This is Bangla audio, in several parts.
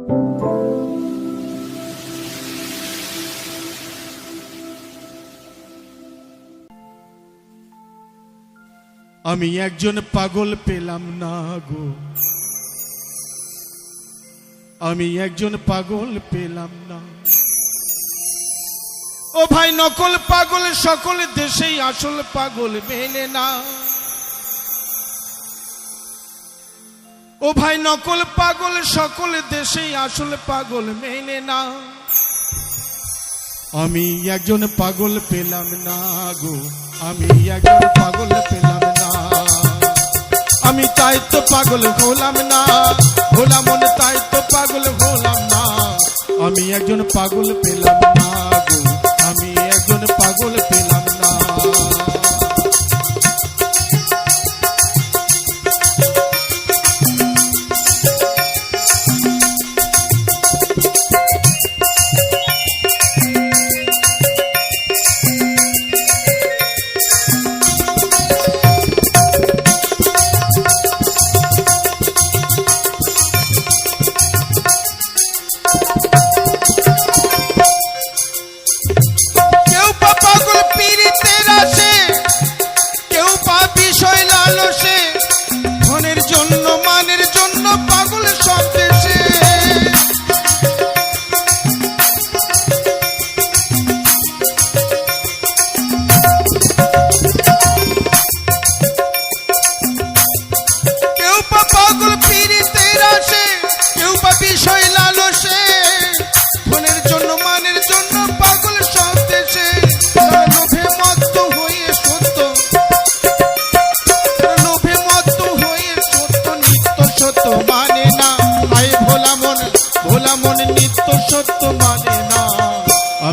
আমি একজন পাগল পেলাম না গো, আমি একজন পাগল পেলাম না। ও ভাই নকল পাগল সকল দেশেই আসল পাগল মেলে না। ও ভাই নকল পাগল সকল দেশেই আসল পাগল মেলে না। আমি একজন পাগল পেলাম না গো, আমি একজন পাগল পেলাম না। আমি তাই তো পাগল হলাম না, হলাম মনে তাই তো পাগল হলাম না। আমি একজন পাগল পেলাম না গো, আমি একজন পাগল পেলাম না।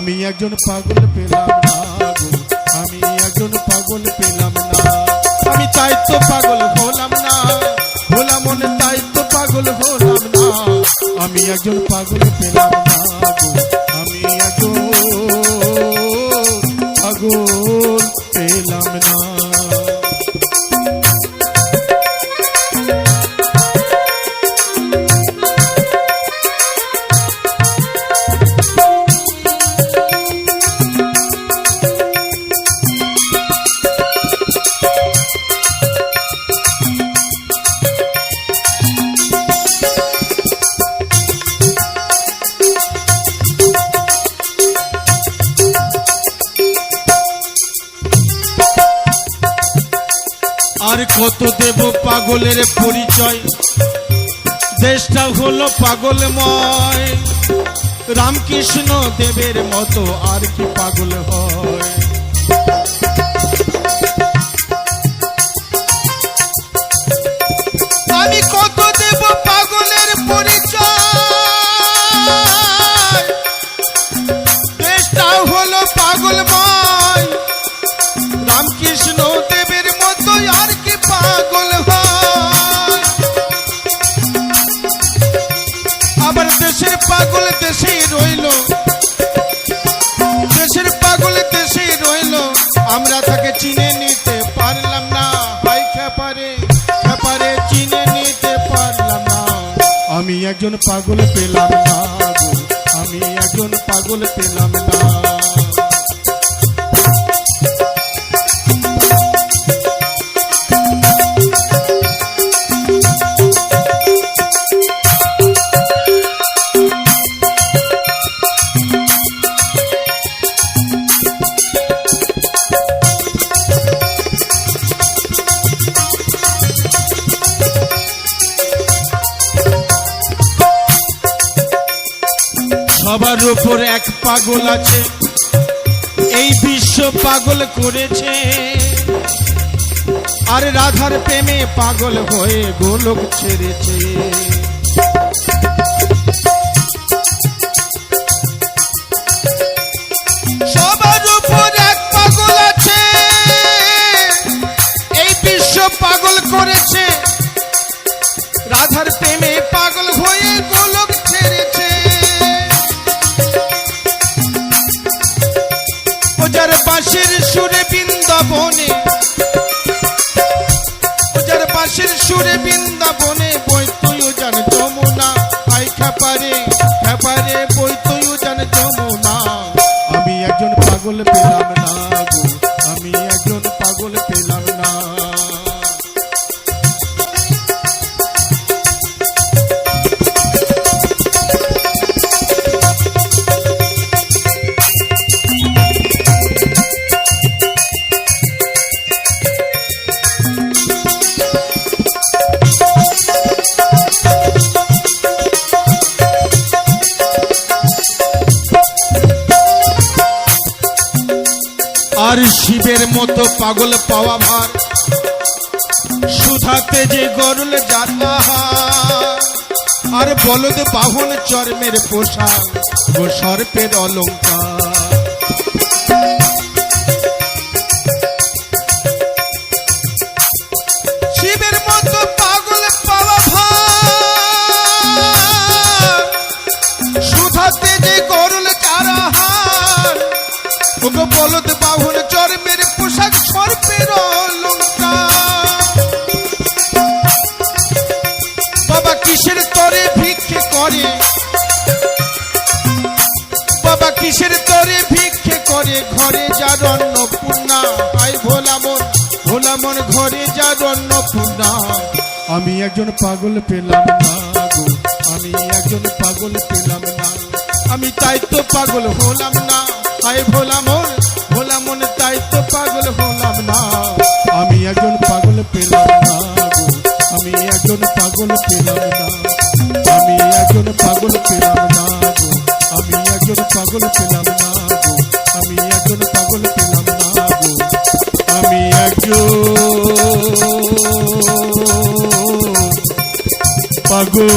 আমি একজন পাগল পেলাম না গো, আমি একজন পাগল পেলাম না। আমি তাই তো পাগল হলাম না, হলাম মনে তাই তো পাগল হলাম না। আমি একজন পাগল পেলাম না গো, আমি একজন পাগল পেলাম না। আর কত দেব পাগলের পরিচয়, দেশটা হলো পাগলময়। রামকৃষ্ণ দেবের মতো আর কি পাগল হয়। আমি কত দেব পাগলের পরিচয়, দেশটা হলো পাগলময়। রামকৃষ্ণ দেবের মতো আর কি পাগল হয়। আবার দেশের পাগল দেশেই রইল, দেশের পাগল দেশেই রইল। আমরা তাকে চিনে নিতে পারলাম না, ভাই খেপারে খেপারে চিনে নিতে পারলাম না। আমি একজন পাগল পেলাম না গো, আমি একজন পাগল পেলাম না। সবার উপর এক পাগল আছে, এই বিশ্ব পাগল করেছে। আর রাধার প্রেমে পাগল হয়ে গোলক ছেড়েছে। সবার উপর এক পাগল আছে, এই বিশ্ব পাগল করেছে। রাধার প্রেমে পাগল হয়ে গোলক ছেড়েছে। ওজার বাঁশির সুরে বৃন্দাবনে, ওজার বাঁশির সুরে বৃন্দাবনে বইতো ওজার যমুনা। আই খাপারে এবারে বইতই জান যমুনা আমি একজন পাগল পেলাম না গো আমি একজন পাগল পেলাম না আর শিবের মতো পাগল পাওয়া ভার সুধাতে যে গরুল জাতা আর বলদ বাহন চর্মের পোশাক ও সর্পের অলঙ্কার শিবের মতো পাগল পাওয়া ভার সুধাতে যে গরুল চারাহার ওগো বলদ বাহন চর্মের পোশাক সর্পের অলঙ্কার বাবা কিসের তরে ভিক্ষে করে বাবা কিসের তরে ভিক্ষে করে ঘরে যার অন্নপূর্ণা আয় ভোলা মন ঘরে যার অন্নপূর্ণা আমি একজন পাগল পেলাম না গো আমি একজন পাগল পেলাম না আমি তাই তো পাগল হলাম না আয় ভোলা মন তাই তো পাগল হলাম না আমি একজন পাগল পেলাম না গো আমি একজন পাগল পেলাম না আমি একজন পাগল পেলাম না গো আমি একজন পাগল পেলাম না গো আমি একজন পাগল পেলাম না গো আমি একজন পাগল